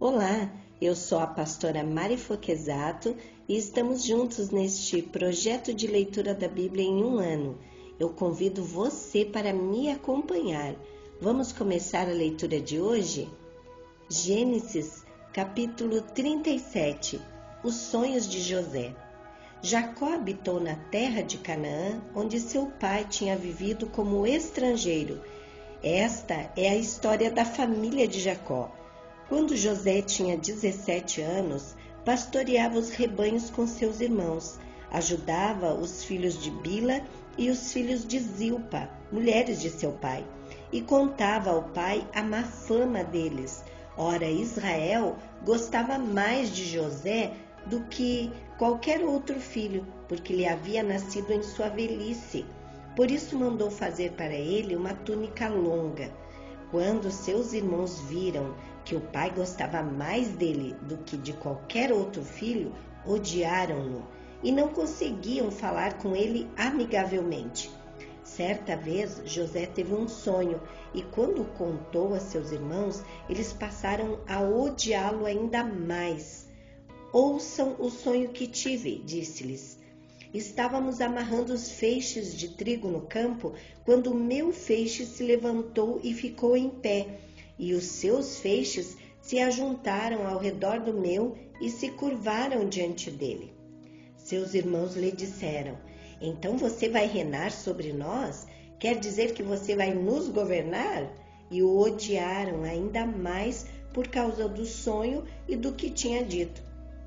Olá, eu sou a pastora Mari Foquesato e estamos juntos neste projeto de leitura da Bíblia em um ano. Eu convido você para me acompanhar. Vamos começar a leitura de hoje? Gênesis, capítulo 37, Os sonhos de José. Jacó habitou na terra de Canaã, onde seu pai tinha vivido como estrangeiro. Esta é a história da família de Jacó. Quando José tinha 17 anos, pastoreava os rebanhos com seus irmãos, ajudava os filhos de Bila e os filhos de Zilpa, mulheres de seu pai, e contava ao pai a má fama deles. Ora, Israel gostava mais de José do que qualquer outro filho, porque lhe havia nascido em sua velhice. Por isso mandou fazer para ele uma túnica longa. Quando seus irmãos viram que o pai gostava mais dele do que de qualquer outro filho, odiaram-no e não conseguiam falar com ele amigavelmente. Certa vez, José teve um sonho e quando o contou a seus irmãos, eles passaram a odiá-lo ainda mais. Ouçam o sonho que tive, disse-lhes. Estávamos amarrando os feixes de trigo no campo, quando o meu feixe se levantou e ficou em pé, e os seus feixes se ajuntaram ao redor do meu e se curvaram diante dele. Seus irmãos lhe disseram: então você vai reinar sobre nós? Quer dizer que você vai nos governar? E o odiaram ainda mais por causa do sonho e do que tinha dito.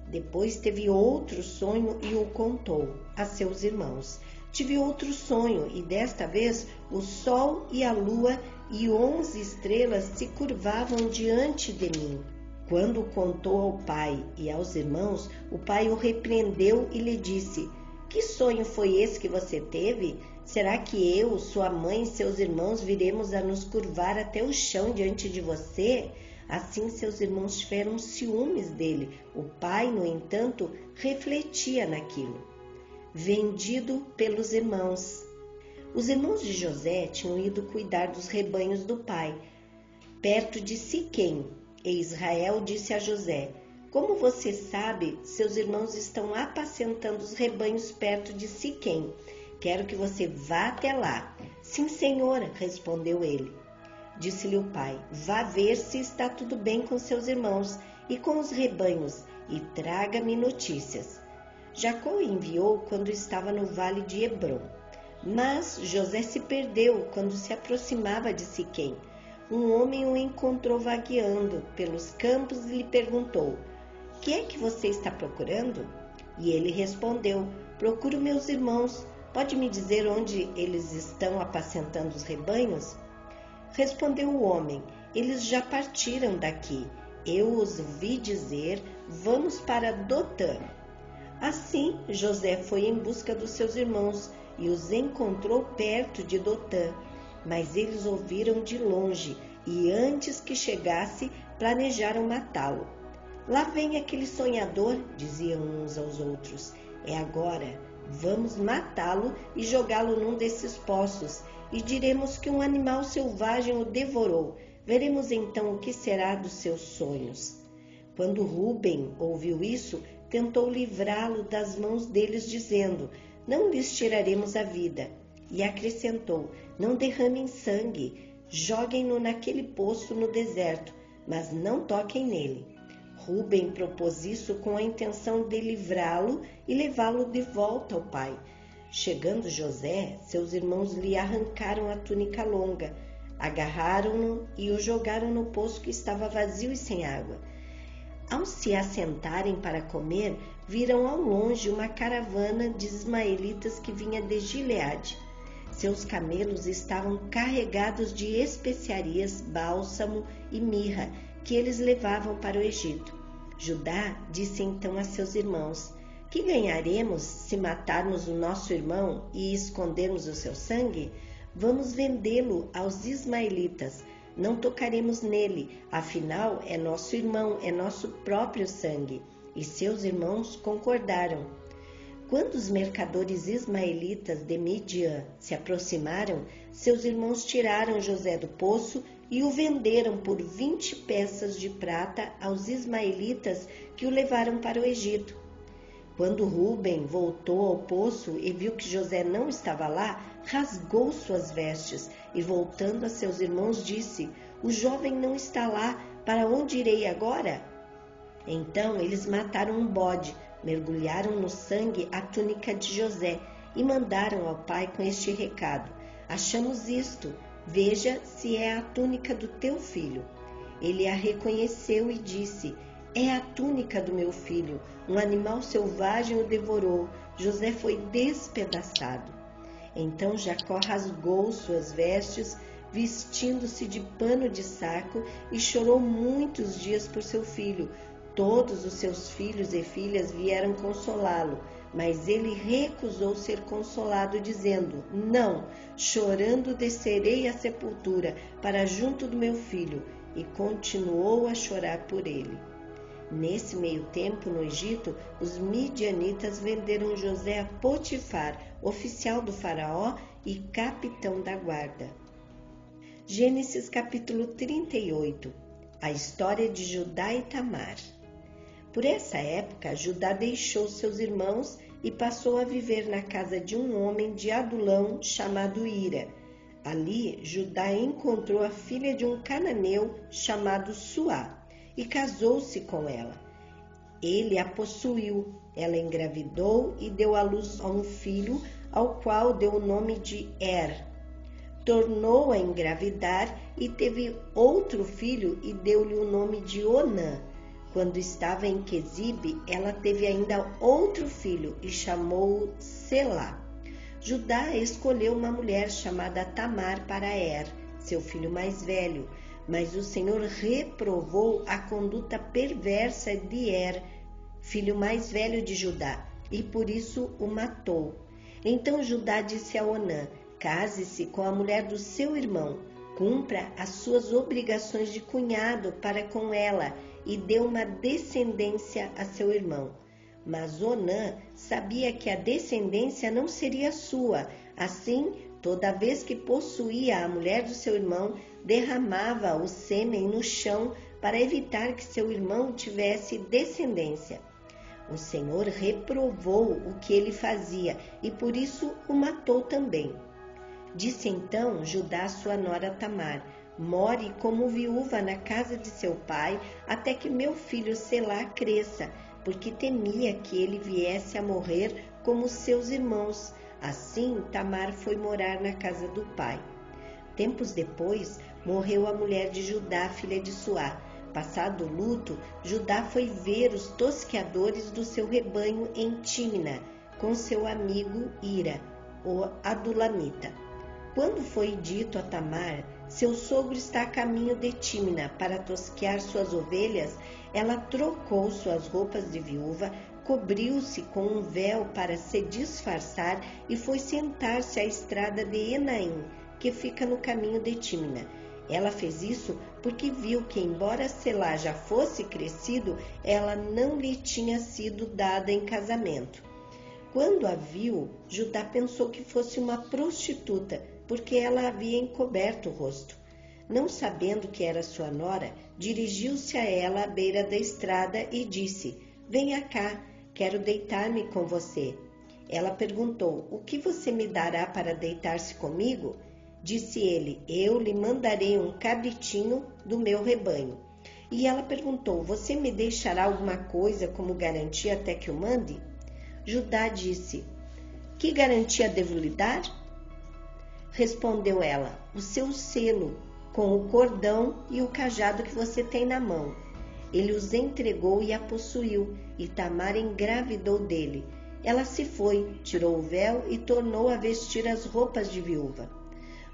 Depois teve outro sonho e o contou a seus irmãos. Tive outro sonho e desta vez o sol e a lua e 11 estrelas se curvavam diante de mim. Quando contou ao pai e aos irmãos, o pai o repreendeu e lhe disse: que sonho foi esse que você teve? Será que eu, sua mãe e seus irmãos viremos a nos curvar até o chão diante de você? Assim seus irmãos tiveram ciúmes dele. O pai, no entanto, refletia naquilo. Vendido pelos irmãos. Os irmãos de José tinham ido cuidar dos rebanhos do pai, perto de Siquém. E Israel disse a José: como você sabe, seus irmãos estão apacentando os rebanhos perto de Siquém. Quero que você vá até lá. Sim, senhor, respondeu ele. Disse-lhe o pai: vá ver se está tudo bem com seus irmãos e com os rebanhos, e traga-me notícias. Jacó enviou quando estava no vale de Hebrom. Mas José se perdeu quando se aproximava de Siquém. Um homem o encontrou vagueando pelos campos e lhe perguntou: que é que você está procurando? E ele respondeu: procuro meus irmãos. Pode me dizer onde eles estão apacentando os rebanhos? Respondeu o homem: eles já partiram daqui. Eu os vi dizer: vamos para Dotã. Assim, José foi em busca dos seus irmãos e os encontrou perto de Dotã. Mas eles ouviram de longe e, antes que chegasse, planejaram matá-lo. Lá vem aquele sonhador, diziam uns aos outros. É agora, vamos matá-lo e jogá-lo num desses poços, e diremos que um animal selvagem o devorou. Veremos então o que será dos seus sonhos. Quando Rúben ouviu isso, tentou livrá-lo das mãos deles, dizendo: não lhes tiraremos a vida. E acrescentou: não derramem sangue, joguem-no naquele poço no deserto, mas não toquem nele. Rúben propôs isso com a intenção de livrá-lo e levá-lo de volta ao pai. Chegando José, seus irmãos lhe arrancaram a túnica longa, agarraram-no e o jogaram no poço que estava vazio e sem água. Ao se assentarem para comer, viram ao longe uma caravana de ismaelitas que vinha de Gileade. Seus camelos estavam carregados de especiarias, bálsamo e mirra, que eles levavam para o Egito. Judá disse então a seus irmãos: que ganharemos se matarmos o nosso irmão e escondermos o seu sangue? Vamos vendê-lo aos ismaelitas. Não tocaremos nele, afinal é nosso irmão, é nosso próprio sangue. E seus irmãos concordaram. Quando os mercadores ismaelitas de Midian se aproximaram, seus irmãos tiraram José do poço e o venderam por 20 peças de prata aos ismaelitas que o levaram para o Egito. Quando Rúben voltou ao poço e viu que José não estava lá, rasgou suas vestes e, voltando a seus irmãos, disse: o jovem não está lá, para onde irei agora? Então eles mataram um bode, mergulharam no sangue a túnica de José e mandaram ao pai com este recado: achamos isto, veja se é a túnica do teu filho. Ele a reconheceu e disse: é a túnica do meu filho, um animal selvagem o devorou, José foi despedaçado. Então Jacó rasgou suas vestes, vestindo-se de pano de saco, e chorou muitos dias por seu filho. Todos os seus filhos e filhas vieram consolá-lo, mas ele recusou ser consolado, dizendo: não, chorando descerei à sepultura, para junto do meu filho, e continuou a chorar por ele. Nesse meio tempo, no Egito, os midianitas venderam José a Potifar, oficial do faraó e capitão da guarda. Gênesis capítulo 38. A história de Judá e Tamar. Por essa época, Judá deixou seus irmãos e passou a viver na casa de um homem de Adulão chamado Ira. Ali, Judá encontrou a filha de um cananeu chamado Suá e casou-se com ela. Ele a possuiu, ela engravidou e deu à luz a um filho, ao qual deu o nome de Tornou a engravidar e teve outro filho e deu-lhe o nome de Onã. Quando estava em Quezibe, ela teve ainda outro filho e chamou-o Selá. Judá escolheu uma mulher chamada Tamar para seu filho mais velho, mas o Senhor reprovou a conduta perversa de filho mais velho de Judá, e por isso o matou. Então Judá disse a Onã: case-se com a mulher do seu irmão, cumpra as suas obrigações de cunhado para com ela e dê uma descendência a seu irmão. Mas Onã sabia que a descendência não seria sua. Assim, toda vez que possuía a mulher do seu irmão, derramava o sêmen no chão para evitar que seu irmão tivesse descendência. O Senhor reprovou o que ele fazia e por isso o matou também. Disse então Judá à sua nora Tamar: more como viúva na casa de seu pai, até que meu filho Selá cresça, porque temia que ele viesse a morrer como seus irmãos. Assim, Tamar foi morar na casa do pai. Tempos depois, morreu a mulher de Judá, filha de Suá. Passado o luto, Judá foi ver os tosqueadores do seu rebanho em Tímina, com seu amigo Ira, o Adulamita. Quando foi dito a Tamar: seu sogro está a caminho de Tímina para tosquear suas ovelhas, ela trocou suas roupas de viúva, cobriu-se com um véu para se disfarçar e foi sentar-se à estrada de Enaim, que fica no caminho de Tímina. Ela fez isso porque viu que, embora Selá já fosse crescido, ela não lhe tinha sido dada em casamento. Quando a viu, Judá pensou que fosse uma prostituta, porque ela havia encoberto o rosto. Não sabendo que era sua nora, dirigiu-se a ela à beira da estrada e disse: venha cá, quero deitar-me com você. Ela perguntou: o que você me dará para deitar-se comigo? Disse ele: eu lhe mandarei um cabritinho do meu rebanho. E ela perguntou: você me deixará alguma coisa como garantia até que o mande? Judá disse: que garantia devo lhe dar? Respondeu ela: o seu selo, com o cordão e o cajado que você tem na mão. Ele os entregou e a possuiu, e Tamar engravidou dele. Ela se foi, tirou o véu e tornou a vestir as roupas de viúva.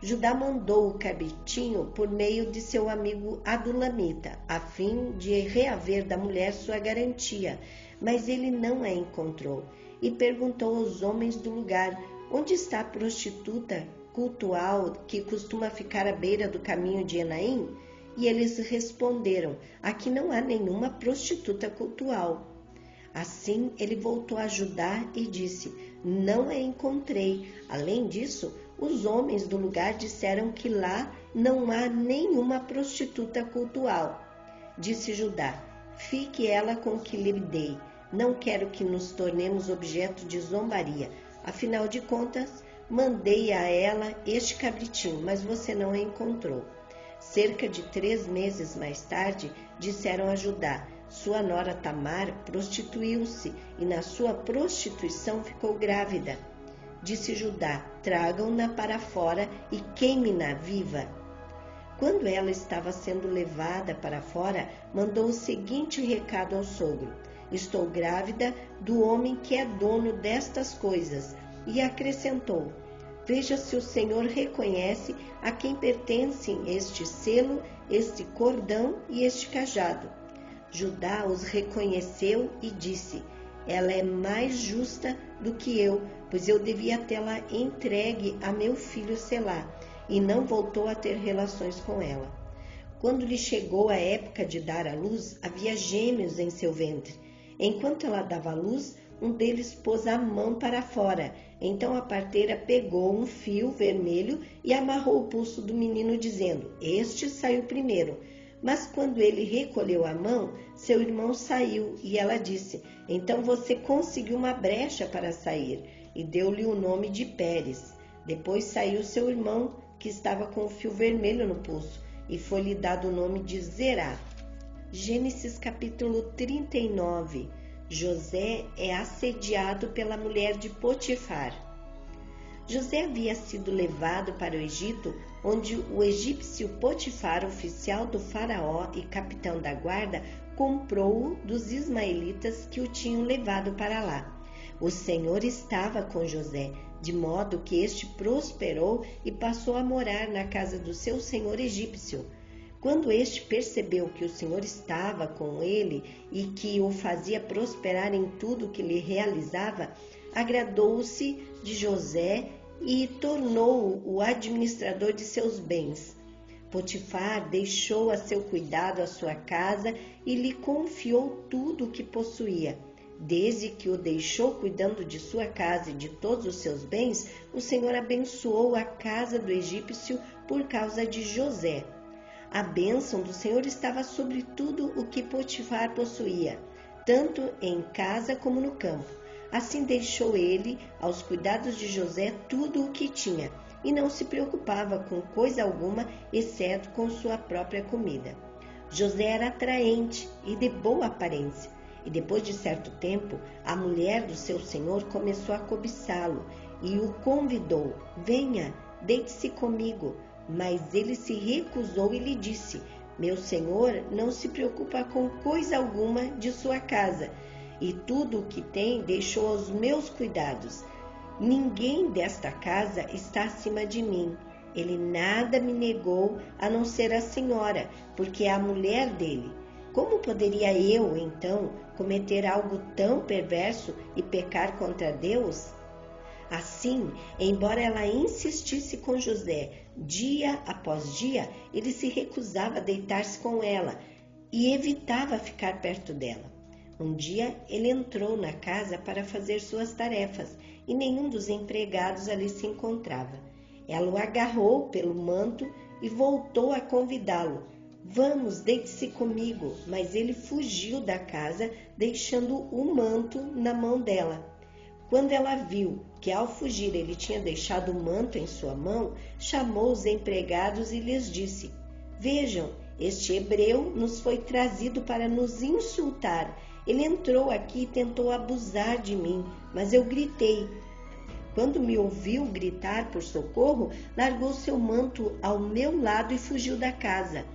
Judá mandou o cabritinho por meio de seu amigo Adulamita, a fim de reaver da mulher sua garantia, mas ele não a encontrou, e perguntou aos homens do lugar: onde está a prostituta cultual que costuma ficar à beira do caminho de Enaim? E eles responderam: aqui não há nenhuma prostituta cultual. Assim ele voltou a Judá e disse: não a encontrei. Além disso, os homens do lugar disseram que lá não há nenhuma prostituta cultual. Disse Judá: fique ela com o que lhe dei. Não quero que nos tornemos objeto de zombaria. Afinal de contas, mandei a ela este cabritinho, mas você não a encontrou. Cerca de 3 meses mais tarde, disseram a Judá: sua nora Tamar prostituiu-se e na sua prostituição ficou grávida. Disse Judá: tragam-na para fora e queime-na viva. Quando ela estava sendo levada para fora, mandou o seguinte recado ao sogro: estou grávida do homem que é dono destas coisas. E acrescentou: veja se o Senhor reconhece a quem pertencem este selo, este cordão e este cajado. Judá os reconheceu e disse: ela é mais justa do que eu, pois eu devia tê-la entregue a meu filho Selá, e não voltou a ter relações com ela. Quando lhe chegou a época de dar à luz, havia gêmeos em seu ventre. Enquanto ela dava à luz, um deles pôs a mão para fora. Então a parteira pegou um fio vermelho e amarrou o pulso do menino, dizendo: este saiu primeiro. Mas quando ele recolheu a mão, seu irmão saiu, e ela disse: então você conseguiu uma brecha para sair, e deu-lhe o nome de Pérez. Depois saiu seu irmão, que estava com o fio vermelho no pulso, e foi-lhe dado o nome de Zerá. Gênesis capítulo 39. José é assediado pela mulher de Potifar. José havia sido levado para o Egito, onde o egípcio Potifar, oficial do faraó e capitão da guarda, comprou-o dos ismaelitas que o tinham levado para lá. O Senhor estava com José, de modo que este prosperou e passou a morar na casa do seu senhor egípcio. Quando este percebeu que o Senhor estava com ele e que o fazia prosperar em tudo que lhe realizava, agradou-se de José e tornou-o o administrador de seus bens. Potifar deixou a seu cuidado a sua casa e lhe confiou tudo o que possuía. Desde que o deixou cuidando de sua casa e de todos os seus bens, o Senhor abençoou a casa do egípcio por causa de José. A bênção do Senhor estava sobre tudo o que Potifar possuía, tanto em casa como no campo. Assim deixou ele aos cuidados de José tudo o que tinha, e não se preocupava com coisa alguma, exceto com sua própria comida. José era atraente e de boa aparência, e depois de certo tempo, a mulher do seu senhor começou a cobiçá-lo e o convidou: venha, deite-se comigo. Mas ele se recusou e lhe disse: meu senhor não se preocupa com coisa alguma de sua casa, e tudo o que tem deixou aos meus cuidados. Ninguém desta casa está acima de mim. Ele nada me negou a não ser a senhora, porque é a mulher dele. Como poderia eu, então, cometer algo tão perverso e pecar contra Deus? Assim, embora ela insistisse com José, dia após dia, ele se recusava a deitar-se com ela e evitava ficar perto dela. Um dia, ele entrou na casa para fazer suas tarefas e nenhum dos empregados ali se encontrava. Ela o agarrou pelo manto e voltou a convidá-lo: vamos, deite-se comigo. Mas ele fugiu da casa, deixando o manto na mão dela. Quando ela viu que ao fugir ele tinha deixado o manto em sua mão, chamou os empregados e lhes disse: vejam, este hebreu nos foi trazido para nos insultar. Ele entrou aqui e tentou abusar de mim, mas eu gritei. Quando me ouviu gritar por socorro, largou seu manto ao meu lado e fugiu da casa.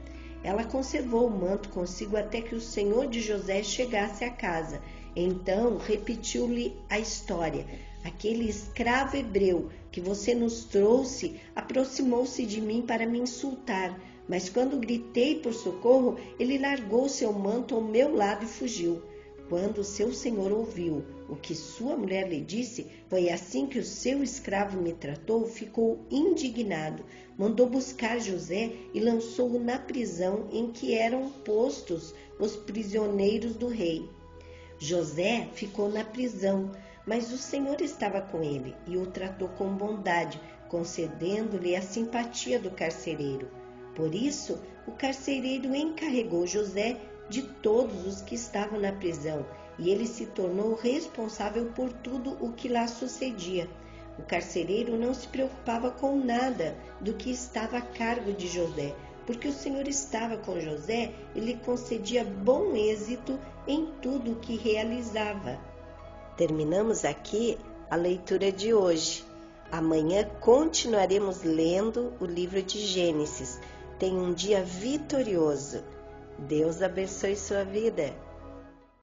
Ela conservou o manto consigo até que o senhor de José chegasse à casa. Então repetiu-lhe a história: aquele escravo hebreu que você nos trouxe aproximou-se de mim para me insultar, mas quando gritei por socorro, ele largou seu manto ao meu lado e fugiu. Quando seu senhor ouviu o que sua mulher lhe disse, foi assim que o seu escravo me tratou, ficou indignado, mandou buscar José e lançou-o na prisão em que eram postos os prisioneiros do rei. José ficou na prisão, mas o Senhor estava com ele e o tratou com bondade, concedendo-lhe a simpatia do carcereiro. Por isso, o carcereiro encarregou José de todos os que estavam na prisão, e ele se tornou responsável por tudo o que lá sucedia. O carcereiro não se preocupava com nada do que estava a cargo de José, porque o Senhor estava com José e lhe concedia bom êxito em tudo o que realizava. Terminamos aqui a leitura de hoje. Amanhã continuaremos lendo o livro de Gênesis. Tenha um dia vitorioso. Deus abençoe sua vida.